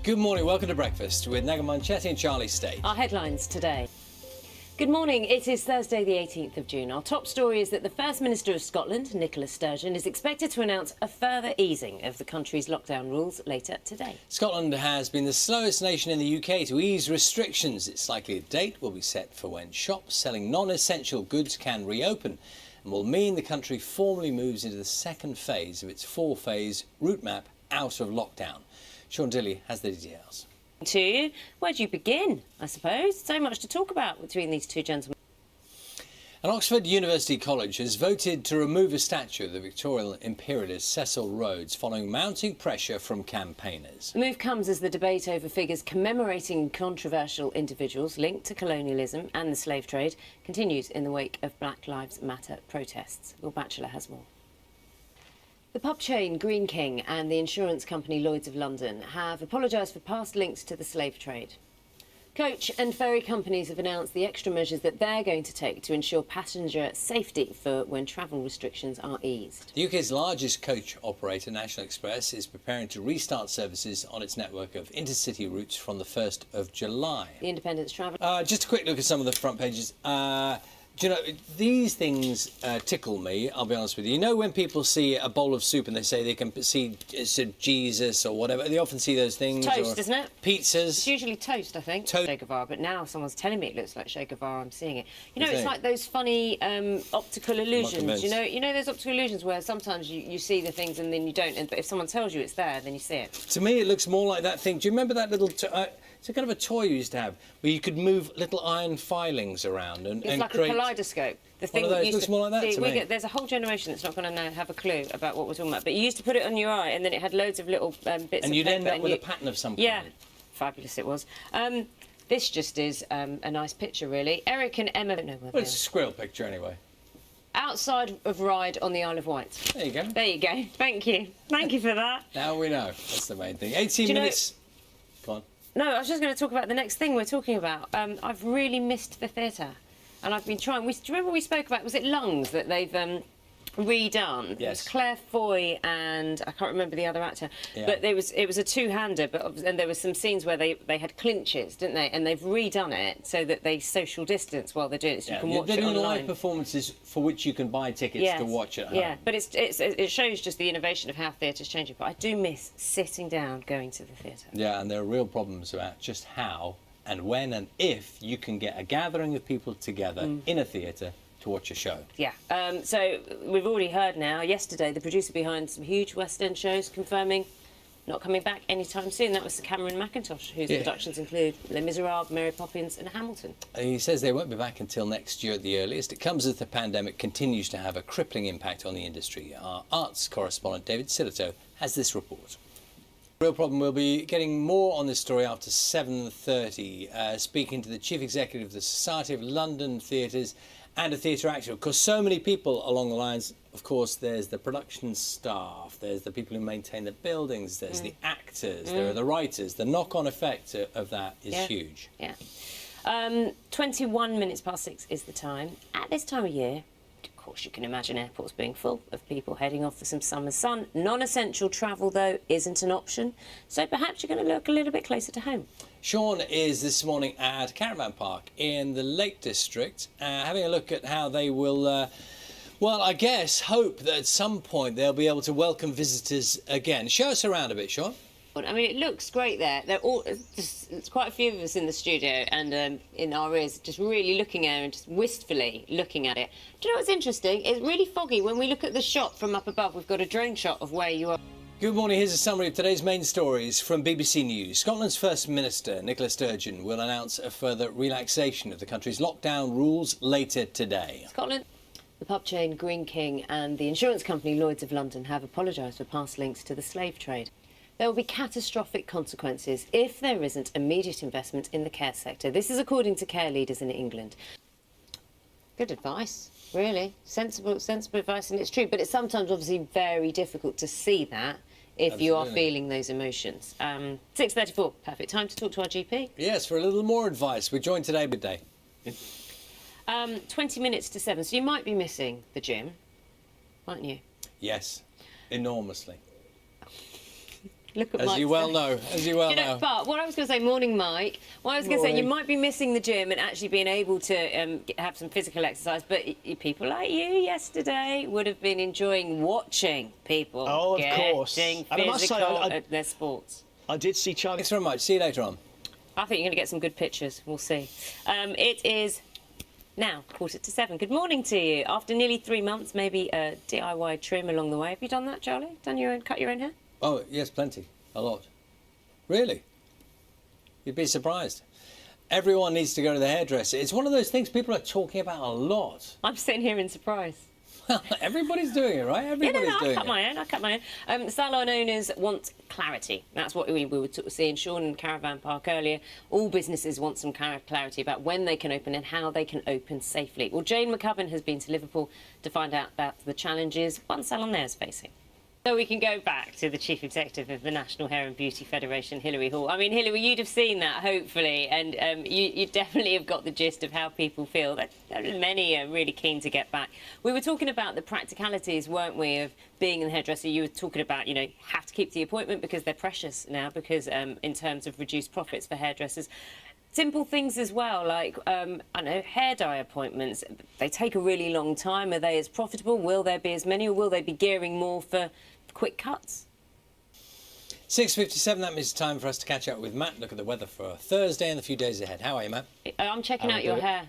Good morning, welcome to Breakfast with Naga Munchetty and Charlie State. Our headlines today. Good morning, it is Thursday the 18th of June. Our top story is that the First Minister of Scotland, Nicola Sturgeon, is expected to announce a further easing of the country's lockdown rules later today. Scotland has been the slowest nation in the UK to ease restrictions. It's likely a date will be set for when shops selling non-essential goods can reopen and will mean the country formally moves into the second phase of its four-phase route map out of lockdown. Sean Dilley has the details. Where do you begin, I suppose? So much to talk about between these two gentlemen. And Oxford University College has voted to remove a statue of the Victorian imperialist Cecil Rhodes following mounting pressure from campaigners. The move comes as the debate over figures commemorating controversial individuals linked to colonialism and the slave trade continues in the wake of Black Lives Matter protests. Will Batchelor has more. The pub chain Green King and the insurance company Lloyd's of London have apologised for past links to the slave trade. Coach and ferry companies have announced the extra measures that they're going to take to ensure passenger safety for when travel restrictions are eased. The UK's largest coach operator, National Express, is preparing to restart services on its network of intercity routes from the 1st of July. The Independent's travel... Just a quick look at some of the front pages. Do you know, these things tickle me, I'll be honest with you. You know when people see a bowl of soup and they say they can see Jesus or whatever, they often see those things. Toast, isn't it? Pizzas. It's usually toast, I think. Che Guevara, but now someone's telling me it looks like Che Guevara, I'm seeing it. You know, it's like those funny optical illusions. You know those optical illusions where sometimes you see the things and then you don't, but if someone tells you it's there, then you see it. To me, it looks more like that thing. Do you remember that little... it's a kind of a toy you used to have where you could move little iron filings around and like create... a kaleidoscope. The thing One of those that used looks more like that to me. There's a whole generation that's not going to have a clue about what we're talking about. But you used to put it on your eye and then it had loads of little bits of paper. And you'd end up with a pattern of some kind. Yeah, fabulous it was. This just is a nice picture, really. Eric and Emma... Well, it's a squirrel picture anyway. Outside of Ryde on the Isle of Wight. There you go. There you go. Thank you. Thank you for that. Now we know. That's the main thing. 18 minutes... Go on. No, I was just going to talk about the next thing we're talking about. I've really missed the theatre. And I've been trying... do you remember we spoke about... Was it Lungs that they've redone? Yes. It was Claire Foy and... I can't remember the other actor. Yeah. But it was a two-hander, and there were some scenes where they had clinches, didn't they? And they've redone it so that they social distance while they're doing it, so you can watch it online. They're doing live performances for which you can buy tickets to watch at home. Yeah, but it shows just the innovation of how theatre's changing. But I do miss sitting down, going to the theatre. Yeah, and there are real problems about just how and when and if you can get a gathering of people together in a theatre to watch a show. Yeah, so we've already heard now, yesterday, the producer behind some huge West End shows confirming not coming back anytime soon. That was Cameron McIntosh, whose productions include Les Miserables, Mary Poppins and Hamilton. He says they won't be back until next year at the earliest. It comes as the pandemic continues to have a crippling impact on the industry. Our arts correspondent, David Silito, has this report. Real problem. We'll be getting more on this story after 7:30, speaking to the Chief Executive of the Society of London Theatres and a theatre actor. Of course, so many people along the lines. Of course, there's the production staff, there's the people who maintain the buildings, there's the actors, there are the writers. The knock-on effect of that is huge. Yeah. 21 minutes past 6 is the time. At this time of year, of course, you can imagine airports being full of people heading off for some summer sun. Non-essential travel, though, isn't an option. So perhaps you're going to look a little bit closer to home. Sean is this morning at Caravan Park in the Lake District, having a look at how they will, well, I guess, hope that at some point they'll be able to welcome visitors again. Show us around a bit, Sean. I mean, it looks great there. They're all, there's quite a few of us in the studio and in our ears, just really looking at it and just wistfully looking at it. Do you know what's interesting? It's really foggy. When we look at the shot from up above, we've got a drone shot of where you are. Good morning. Here's a summary of today's main stories from BBC News. Scotland's First Minister, Nicola Sturgeon, will announce a further relaxation of the country's lockdown rules later today. Scotland. The pub chain Green King and the insurance company Lloyd's of London have apologised for past links to the slave trade. There will be catastrophic consequences if there isn't immediate investment in the care sector. This is according to care leaders in England. Good advice, really. Sensible advice, and it's true. But it's sometimes obviously very difficult to see that if you are feeling those emotions. 6:34, perfect time to talk to our GP. Yes, for a little more advice. We're joined today midday. 20 minutes to 7, so you might be missing the gym, mightn't you? Yes, enormously. Look at As Mike's you well face. know, as you well You know, know. but what I was going to say, morning, Mike. What I was going to say, you might be missing the gym and actually being able to have some physical exercise, but people like you yesterday would have been enjoying watching people Oh, of course. getting And I must say, physical at their sports. I did see Charlie. Thanks very much. See you later on. I think you're going to get some good pictures. We'll see. It is now 6:45. Good morning to you. After nearly 3 months, maybe a DIY trim along the way. Have you done that, Charlie? Cut your own hair? Oh, yes, plenty. A lot. Really? You'd be surprised. Everyone needs to go to the hairdresser. It's one of those things people are talking about a lot. I'm sitting here in surprise. Well, everybody's doing it, right? Everybody's doing it. I cut my own. Salon owners want clarity. That's what we were seeing Sean in Caravan Park earlier. All businesses want some clarity about when they can open and how they can open safely. Well, Jane McCubbin has been to Liverpool to find out about the challenges one salon there is facing. So we can go back to the Chief Executive of the National Hair and Beauty Federation, Hilary Hall. I mean, Hilary, you'd have seen that, hopefully, and you definitely have got the gist of how people feel. Many are really keen to get back. We were talking about the practicalities, weren't we, of being in the hairdresser. You were talking about, have to keep the appointment because they're precious now, because in terms of reduced profits for hairdressers. Simple things as well, like, hair dye appointments. They take a really long time. Are they as profitable? Will there be as many, or will they be gearing more for quick cuts? 6:57, that means it's time for us to catch up with Matt. Look at the weather for Thursday and the few days ahead. How are you, Matt? I'm checking out your hair.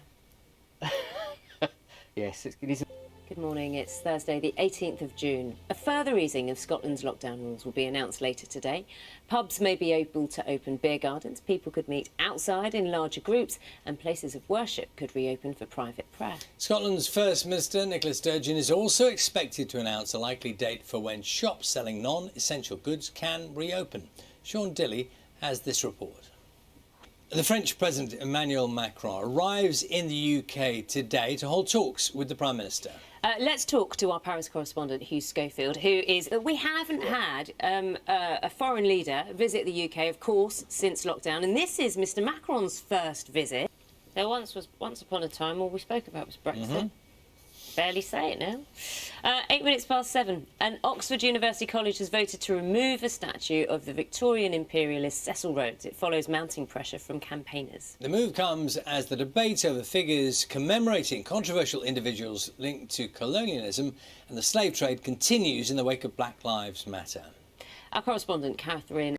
Yes, it is. Good morning, it's Thursday the 18th of June. A further easing of Scotland's lockdown rules will be announced later today. Pubs may be able to open beer gardens, people could meet outside in larger groups, and places of worship could reopen for private prayer. Scotland's First Minister, Nicola Sturgeon, is also expected to announce a likely date for when shops selling non-essential goods can reopen. Sean Dilley has this report. The French President Emmanuel Macron arrives in the UK today to hold talks with the Prime Minister. Let's talk to our Paris correspondent, Hugh Schofield, who is... We haven't had a foreign leader visit the UK, of course, since lockdown, and this is Mr Macron's first visit. There once upon a time, all we spoke about was Brexit. Barely say it now. 7:08, and Oxford University College has voted to remove a statue of the Victorian imperialist Cecil Rhodes. It follows mounting pressure from campaigners. The move comes as the debate over figures commemorating controversial individuals linked to colonialism and the slave trade continues in the wake of Black Lives Matter. Our correspondent, Catherine